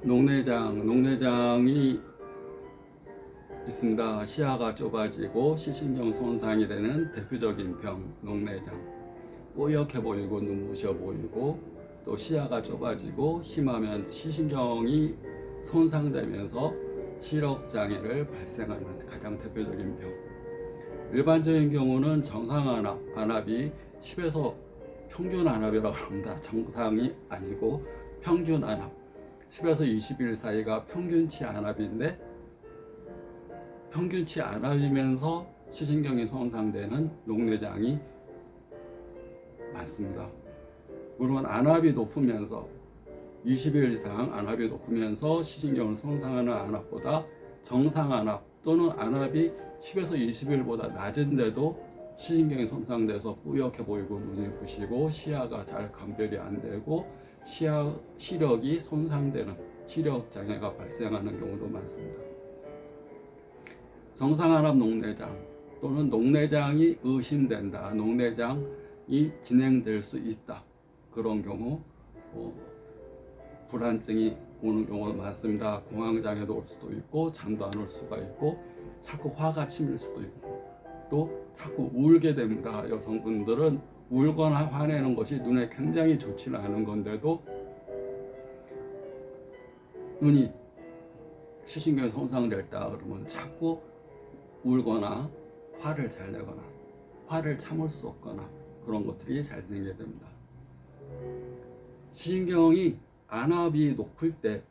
녹내장이 있습니다. 시야가 좁아지고 시신경 손상이 되는 대표적인 병, 녹내장. 뿌옇게 보이고 눈부셔 보이고 또 시야가 좁아지고 심하면 시신경이 손상되면서 시력장애를 발생하는 가장 대표적인 병. 일반적인 경우는 정상 안압이 10에서 평균 안압이라고 합니다. 정상이 아니고 평균 안압 10에서 21 사이가 평균치 안압인데, 평균치 안압이면서 시신경이 손상되는 녹내장이 많습니다. 물론 안압이 높으면서 20일 이상 안압이 높으면서 시신경을 손상하는 안압보다 정상 안압 또는 안압이 10에서 20일보다 낮은데도 시신경이 손상돼서 뿌옇게 보이고 눈이 부시고 시야가 잘 감별이 안 되고 시력이 손상되는 시력 장애가 발생하는 경우도 많습니다. 정상 안압 녹내장 또는 녹내장이 의심된다, 녹내장이 진행될 수 있다, 그런 경우 불안증이 오는 경우가 많습니다. 공황장애도 올 수도 있고 잠도 안 올 수가 있고 자꾸 화가 치밀 수도 있고 또 자꾸 울게 됩니다. 여성분들은 울거나 화내는 것이 눈에 굉장히 좋지는 않은 건데도 눈이 시신경이 손상됐다 그러면 자꾸 울거나 화를 잘 내거나 화를 참을 수 없거나 그런 것들이 잘 생기게 됩니다. 시신경이 안압이 높을 때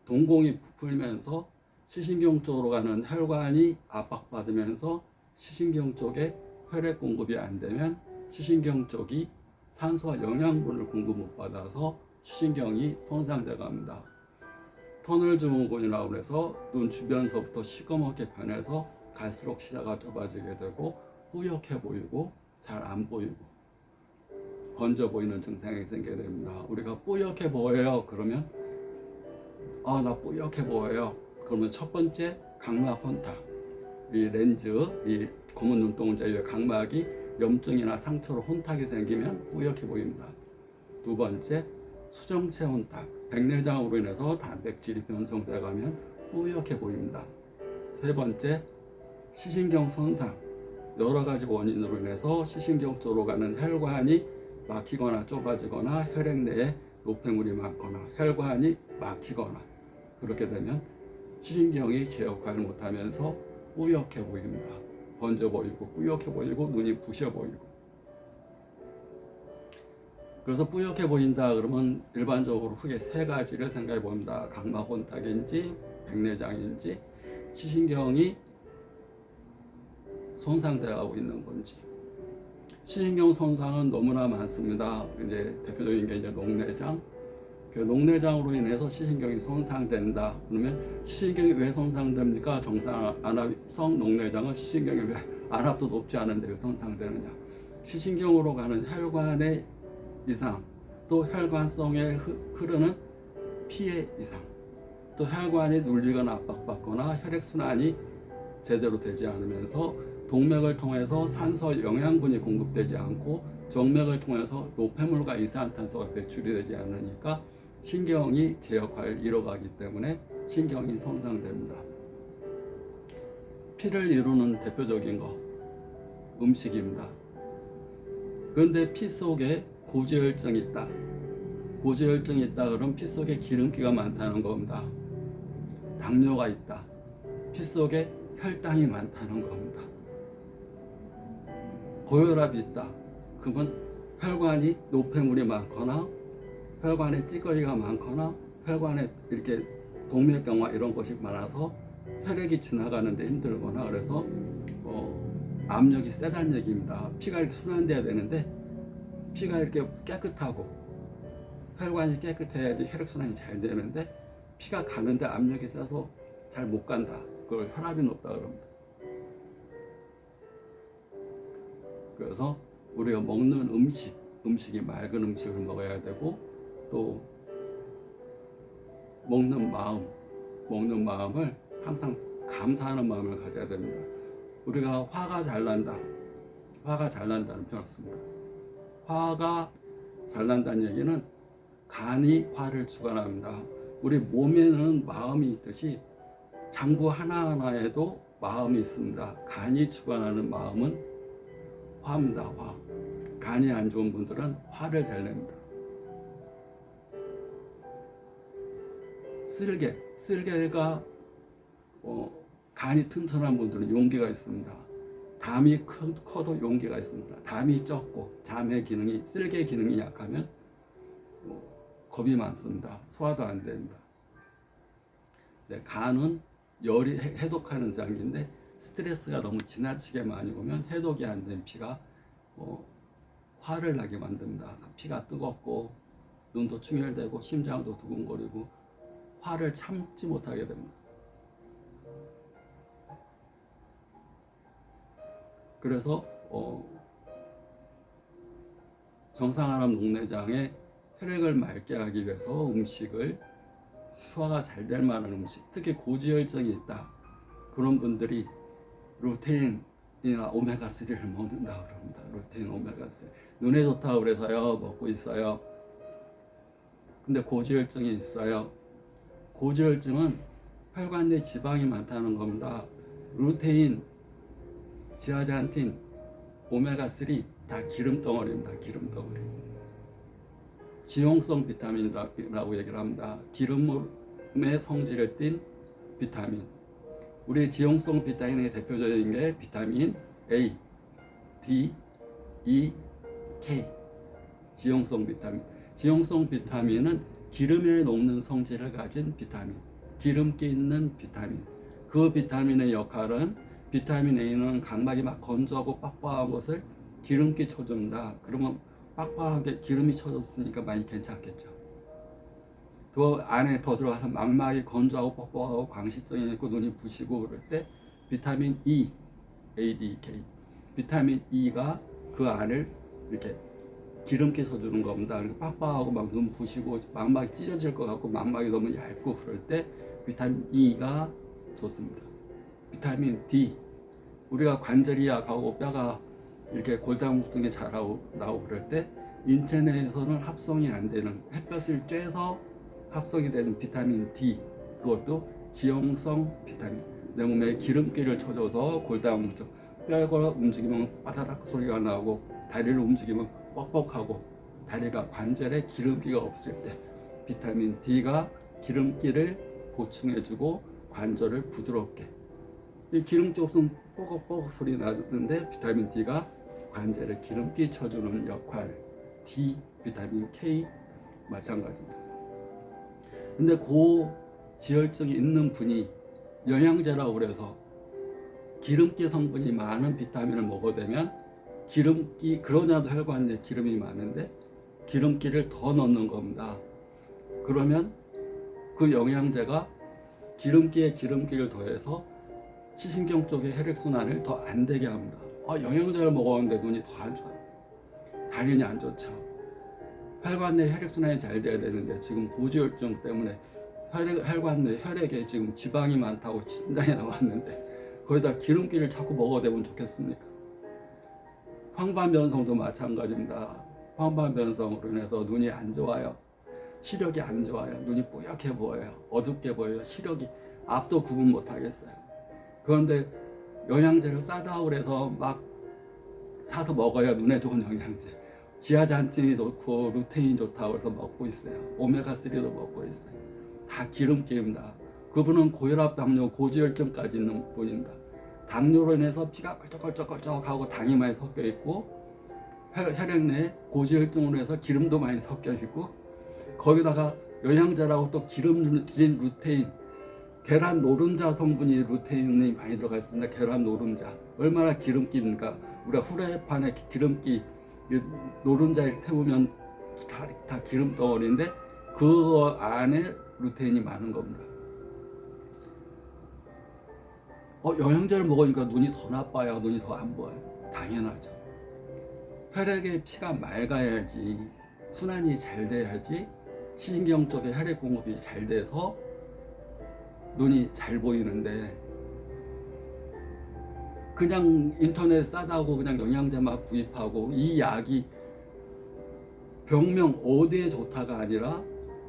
동공이 부풀면서 시신경 쪽으로 가는 혈관이 압박받으면서 시신경 쪽에 혈액 공급이 안 되면 시신경 쪽이 산소와 영양분을 공급 못 받아서 시신경이 손상돼 갑니다. 터널 증후군이라고 해서 눈 주변서부터 시커멓게 변해서 갈수록 시야가 좁아지게 되고 뿌옇게 보이고 잘 안 보이고 번져 보이는 증상이 생기게 됩니다. 우리가 뿌옇게 보여요 그러면 나 뿌옇게 보여요 그러면 첫 번째 각막 혼탁, 이 렌즈, 이 검은 눈동자의 각막이 염증이나 상처로 혼탁이 생기면 뿌옇게 보입니다. 두 번째 수정체 혼탁, 백내장으로 인해서 단백질이 변성돼 가면 뿌옇게 보입니다. 세 번째 시신경 손상, 여러 가지 원인으로 인해서 시신경 쪽으로 가는 혈관이 막히거나 좁아지거나 혈액 내에 노폐물이 많거나 혈관이 막히거나 그렇게 되면 시신경이 제 역할을 못하면서 뿌옇게 보입니다. 번져 보이고 뿌옇게 보이고 눈이 부셔 보이고. 그래서 뿌옇게 보인다 그러면 일반적으로 크게 세 가지를 생각해 봅니다. 각막 혼탁인지 백내장인지 시신경이 손상되어 있는 건지. 시신경 손상은 너무나 많습니다. 이제 대표적인 게 이제 녹내장. 그 녹내장으로 인해서 시신경이 손상된다. 그러면 시신경이 왜 손상됩니까? 정상 안압성 녹내장은 시신경이 왜 안압도 높지 않은데 왜 손상되느냐? 시신경으로 가는 혈관의 이상, 또 혈관성에 흐르는 피의 이상, 또 혈관이 눌리거나 압박받거나 혈액순환이 제대로 되지 않으면서 동맥을 통해서 산소 영양분이 공급되지 않고 정맥을 통해서 노폐물과 이산화탄소가 배출이 되지 않으니까 신경이 제 역할을 이뤄가기 때문에 신경이 손상됩니다. 피를 이루는 대표적인 거 음식입니다. 그런데 피 속에 고지혈증이 있다. 고지혈증이 있다 그러면 피 속에 기름기가 많다는 겁니다. 당뇨가 있다. 피 속에 혈당이 많다는 겁니다. 고혈압이 있다. 그러면 혈관이 노폐물이 많거나 혈관에 찌꺼기가 많거나 혈관에 이렇게 동맥경화 이런 것이 많아서 혈액이 지나가는데 힘들거나 그래서 압력이 세다는 얘기입니다. 피가 이렇게 순환돼야 되는데 피가 이렇게 깨끗하고 혈관이 깨끗해야지 혈액순환이 잘 되는데 피가 가는데 압력이 세서 잘 못 간다. 그걸 혈압이 높다 그럽니다. 그래서 우리가 먹는 음식이 맑은 음식을 먹어야 되고 또 먹는 마음을 항상 감사하는 마음을 가져야 됩니다. 우리가 화가 잘 난다는 표현을 씁니다. 화가 잘 난다는 얘기는 간이 화를 주관합니다. 우리 몸에는 마음이 있듯이 장부 하나하나에도 마음이 있습니다. 간이 주관하는 마음은 화입니다. 화. 간이 안 좋은 분들은 화를 잘 냅니다. 쓸개가 간이 튼튼한 분들은 용기가 있습니다. 담이 커도 용기가 있습니다. 담이 적고 쓸개 기능이 약하면 겁이 많습니다. 소화도 안 됩니다. 네, 간은 열이 해독하는 장기인데 스트레스가 너무 지나치게 많이 오면 해독이 안 된 피가 화를 나게 만듭니다. 그 피가 뜨겁고 눈도 충혈되고 심장도 두근거리고 화를 참지 못하게 됩니다. 그래서 정상암 녹내장에 혈액을 맑게 하기 위해서 음식을 소화가 잘 될 만한 음식, 특히 고지혈증이 있다 그런 분들이 루테인이나 오메가3를 먹는다 그럽니다. 루테인, 오메가3 눈에 좋다고 그래서요 먹고 있어요. 근데 고지혈증이 있어요. 고지혈증은 혈관 내 지방이 많다는 겁니다. 루테인, 지아잔틴, 오메가3 다 기름덩어리입니다. 기름덩어리. 지용성 비타민이라고 얘기를 합니다. 기름의 성질을 띤 비타민. 우리 지용성 비타민의 대표적인 게 비타민 A, D, E, K. 지용성 비타민. 지용성 비타민은 기름에 녹는 성질을 가진 비타민. 기름기 있는 비타민. 그 비타민의 역할은 비타민 A는 각막이 막 건조하고 빡빡한 것을 기름기 쳐준다. 그러면 빡빡하게 기름이 쳐졌으니까 많이 괜찮겠죠. 그 안에 더 들어가서 망막이 건조하고 뻑뻑하고 광시증이 있고 눈이 부시고 그럴 때 비타민 E, A, D, K 비타민 E가 그 안을 이렇게 기름기 쳐주는 겁니다. 빡빡하고 막 눈 부시고 망막이 찢어질 것 같고 망막이 너무 얇고 그럴 때 비타민 E가 좋습니다. 비타민 D, 우리가 관절이 약하고 뼈가 이렇게 골다공증이 잘 나오고 그럴 때 인체 내에서는 합성이 안 되는 햇볕을 쬐서 합성이 되는 비타민 D, 그것도 지용성 비타민. 내 몸에 기름기를 쳐줘서 골다공증, 뼈가 움직이면 빠다닥 소리가 나고 다리를 움직이면 뻑뻑하고 다리가 관절에 기름기가 없을 때 비타민 D가 기름기를 보충해주고 관절을 부드럽게. 이 기름기 없으면 뻐걱뻐걱 소리 나는데 비타민 D가 관절에 기름기 쳐주는 역할. D, 비타민 K 마찬가지입니다. 근데 고지혈증이 있는 분이 영양제라고 그래서 기름기 성분이 많은 비타민을 먹어대면 기름기, 그러냐도 혈관 내에 기름이 많은데 기름기를 더 넣는 겁니다. 그러면 그 영양제가 기름기에 기름기를 더해서 시신경 쪽의 혈액순환을 더 안 되게 합니다. 영양제를 먹었는데 눈이 더 안 좋아요. 당연히 안 좋죠. 혈관 내 혈액순환이 잘 돼야 되는데 지금 고지혈증 때문에 혈관 내 혈액에 지금 지방이 많다고 진단이 나왔는데 거기다 기름기를 자꾸 먹어대면 좋겠습니까? 황반변성도 마찬가지입니다. 황반변성으로 인해서 눈이 안 좋아요. 시력이 안 좋아요. 눈이 뿌옇게 보여요. 어둡게 보여요. 시력이 앞도 구분 못 하겠어요. 그런데 영양제를 싸다고 해서 막 사서 먹어야 눈에 좋은 영양제. 지아잔틴이 좋고 루테인 좋다고 해서 먹고 있어요. 오메가3도 먹고 있어요. 다 기름기입니다. 그분은 고혈압, 당뇨, 고지혈증까지 있는 분입니다. 당뇨로 인해서 피가 걸쩍걸쩍하고 당이 많이 섞여 있고 혈액 내에 고지혈증으로 해서 기름도 많이 섞여 있고 거기다가 영양제라고 또 기름진 루테인, 계란 노른자 성분이 루테인이 많이 들어가 있습니다. 계란 노른자 얼마나 기름기입니까? 우리가 후라이팬에 기름기 노른자를 태우면 다 기름 덩어리인데 그 안에 루테인이 많은 겁니다. 영양제를 먹으니까 눈이 더 나빠요. 눈이 더 안 보여요. 당연하죠. 혈액의 피가 맑아야지, 순환이 잘 돼야지 시신경 쪽에 혈액 공급이 잘 돼서 눈이 잘 보이는데 그냥 인터넷 싸다고 그냥 영양제 막 구입하고 이 약이 병명 어디에 좋다가 아니라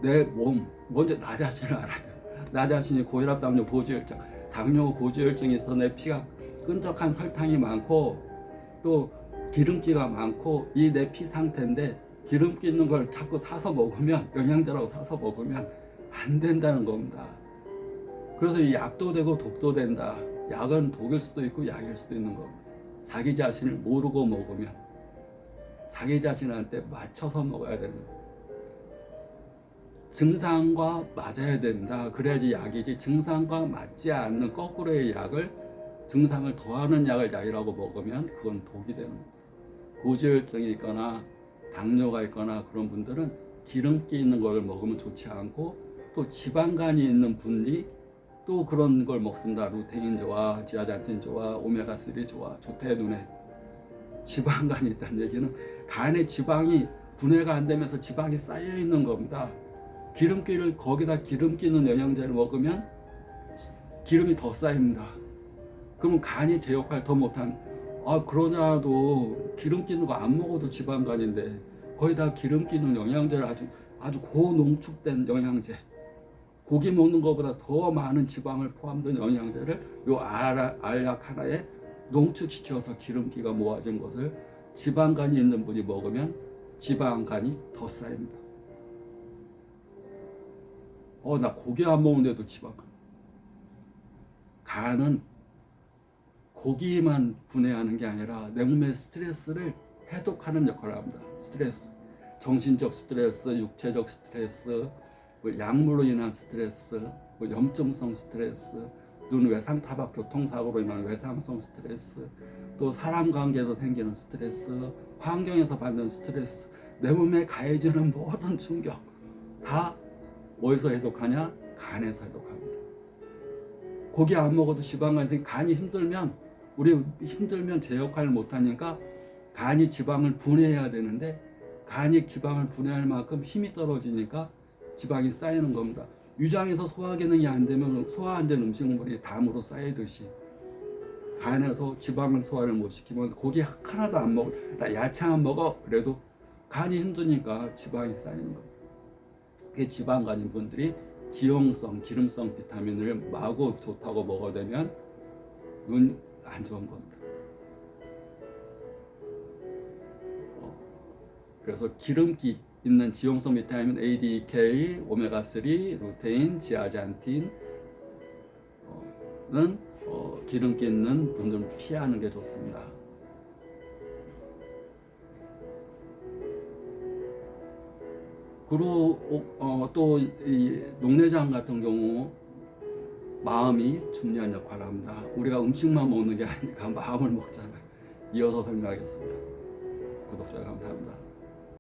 내 몸, 먼저 나 자신을 알아야 돼. 나 자신이 고혈압, 당뇨, 고지혈증, 당뇨, 고지혈증이 있어 내 피가 끈적한 설탕이 많고 또 기름기가 많고 이 내 피 상태인데 기름기 있는 걸 자꾸 사서 먹으면 영양제라고 사서 먹으면 안 된다는 겁니다. 그래서 이 약도 되고 독도 된다. 약은 독일 수도 있고 약일 수도 있는 겁니다. 자기 자신을 모르고 먹으면 자기 자신한테 맞춰서 먹어야 됩니다. 증상과 맞아야 된다. 그래야지 약이지 증상과 맞지 않는 거꾸로의 약을 증상을 더하는 약을 약이라고 먹으면 그건 독이 되는 거예요. 고지혈증이 있거나 당뇨가 있거나 그런 분들은 기름기 있는 걸 먹으면 좋지 않고 또 지방간이 있는 분이 또 그런 걸 먹습니다. 루테인 좋아, 지아잔틴 좋아, 오메가3 좋아, 좋대 눈에. 지방간이 있다는 얘기는 간에 지방이 분해가 안 되면서 지방이 쌓여 있는 겁니다. 기름기를 거기다 기름기 있는 영양제를 먹으면 기름이 더 쌓입니다. 그러면 간이 제 역할 더 못한. 그러냐도 기름기 있는 거 안 먹어도 지방간인데 거기다 기름기 있는 영양제를 아주 고농축된 영양제, 고기 먹는 것보다 더 많은 지방을 포함된 영양제를 요 알약 하나에 농축시켜서 기름기가 모아진 것을 지방간이 있는 분이 먹으면 지방간이 더 쌓입니다. 나 고기 안 먹는데도 지방간. 간은 고기만 분해하는 게 아니라 내 몸의 스트레스를 해독하는 역할을 합니다. 스트레스, 정신적 스트레스, 육체적 스트레스, 약물로 인한 스트레스, 염증성 스트레스, 눈 외상 타박 교통사고로 인한 외상성 스트레스, 또 사람 관계에서 생기는 스트레스, 환경에서 받는 스트레스, 내 몸에 가해지는 모든 충격 다 어디서 해독하냐? 간에서 해독합니다. 고기 안 먹어도 지방간이 생기면 간이 힘들면 제 역할을 못하니까 간이 지방을 분해해야 되는데 간이 지방을 분해할 만큼 힘이 떨어지니까 지방이 쌓이는 겁니다. 위장에서 소화 기능이 안 되면 소화 안 된 음식물이 담으로 쌓이듯이 간에서 지방을 소화를 못 시키면 고기 하나도 안 먹어, 나 야채 안 먹어 그래도 간이 힘드니까 지방이 쌓이는 겁니다. 그 지방간인 분들이 지용성, 기름성 비타민을 마구 좋다고 먹어대면 눈 안 좋은 겁니다. 그래서 기름기 있는 지용성 비타민 A, D, K, 오메가3, 루테인, 지아잔틴은 기름기 있는 분들은 피하는 게 좋습니다. 그리고 또 이 녹내장 같은 경우 마음이 중요한 역할을 합니다. 우리가 음식만 먹는 게 아니니까 마음을 먹잖아요. 이어서 설명하겠습니다. 구독자 감사합니다.